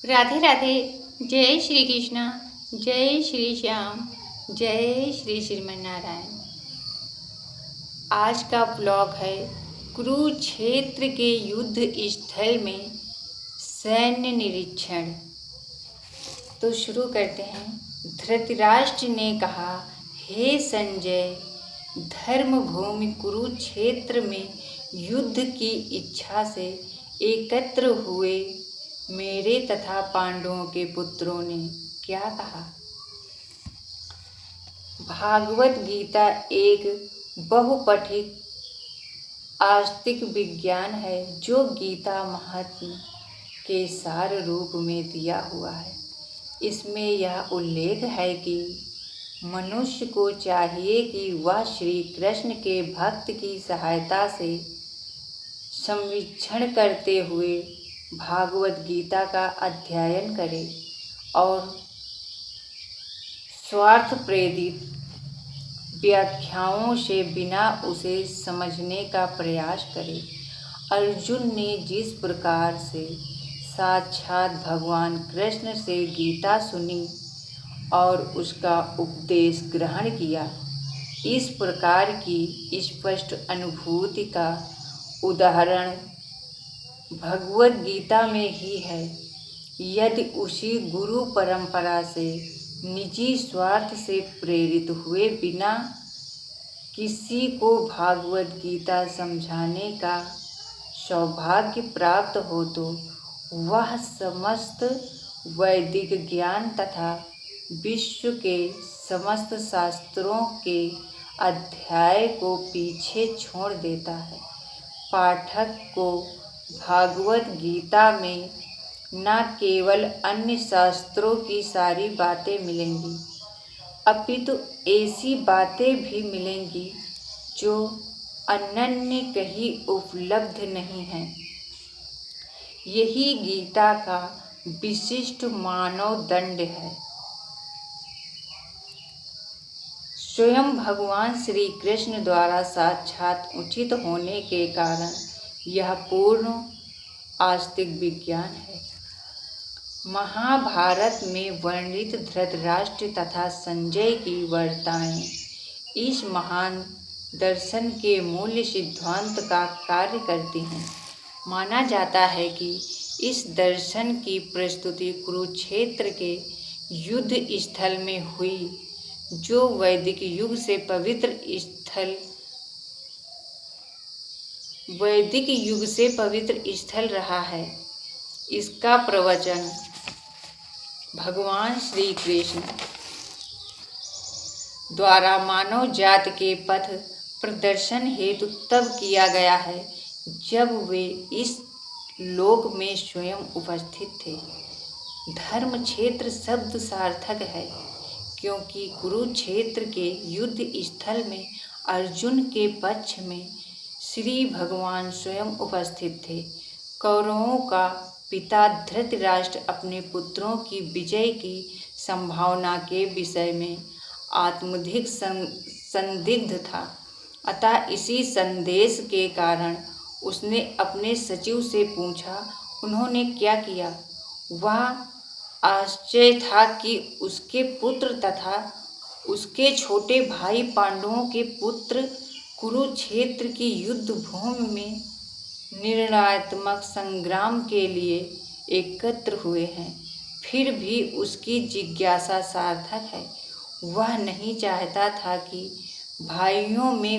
राधे राधे। जय श्री कृष्णा, जय श्री श्याम, जय श्री श्रीमन नारायण। आज का ब्लॉग है कुरुक्षेत्र के युद्ध स्थल में सैन्य निरीक्षण। तो शुरू करते हैं। धृतराष्ट्र ने कहा, हे संजय, धर्मभूमि कुरुक्षेत्र में युद्ध की इच्छा से एकत्र हुए मेरे तथा पांडवों के पुत्रों ने क्या कहा। भागवत गीता एक बहुपठित आस्तिक विज्ञान है जो गीता महात्म्य के सार रूप में दिया हुआ है। इसमें यह उल्लेख है कि मनुष्य को चाहिए कि वह श्री कृष्ण के भक्त की सहायता से संवीक्षण करते हुए भागवत गीता का अध्ययन करे और स्वार्थ प्रेरित व्याख्याओं से बिना उसे समझने का प्रयास करे। अर्जुन ने जिस प्रकार से साक्षात भगवान कृष्ण से गीता सुनी और उसका उपदेश ग्रहण किया, इस प्रकार की स्पष्ट अनुभूति का उदाहरण भगवद गीता में ही है। यदि उसी गुरु परंपरा से निजी स्वार्थ से प्रेरित हुए बिना किसी को भागवत गीता समझाने का सौभाग्य प्राप्त हो तो वह समस्त वैदिक ज्ञान तथा विश्व के समस्त शास्त्रों के अध्याय को पीछे छोड़ देता है। पाठक को भागवत गीता में न केवल अन्य शास्त्रों की सारी बातें मिलेंगी, अपितु ऐसी बातें भी मिलेंगी जो अन्य कहीं उपलब्ध नहीं हैं। यही गीता का विशिष्ट मानदंड है। स्वयं भगवान श्री कृष्ण द्वारा साक्षात उचित होने के कारण यह पूर्ण आस्तिक विज्ञान है। महाभारत में वर्णित धृतराष्ट्र तथा संजय की वार्ताएं इस महान दर्शन के मूल सिद्धांत का कार्य करती हैं। माना जाता है कि इस दर्शन की प्रस्तुति कुरुक्षेत्र के युद्ध स्थल में हुई, जो वैदिक युग से पवित्र स्थल रहा है। इसका प्रवचन भगवान श्री कृष्ण द्वारा मानव जाति के पथ प्रदर्शन हेतु तब किया गया है जब वे इस लोक में स्वयं उपस्थित थे। धर्म क्षेत्र शब्द सार्थक है क्योंकि कुरुक्षेत्र के युद्ध स्थल में अर्जुन के पक्ष में श्री भगवान स्वयं उपस्थित थे। कौरवों का पिता धृतराष्ट्र अपने पुत्रों की विजय की संभावना के विषय में आत्मधिक संदिग्ध था। अतः इसी संदेश के कारण उसने अपने सचिव से पूछा, उन्होंने क्या किया। वह आश्चर्य था कि उसके पुत्र तथा उसके छोटे भाई पांडवों के पुत्र कुरुक्षेत्र की युद्ध भूमि में निर्णयात्मक संग्राम के लिए एकत्र हुए हैं। फिर भी उसकी जिज्ञासा सार्थक है। वह नहीं चाहता था कि भाइयों में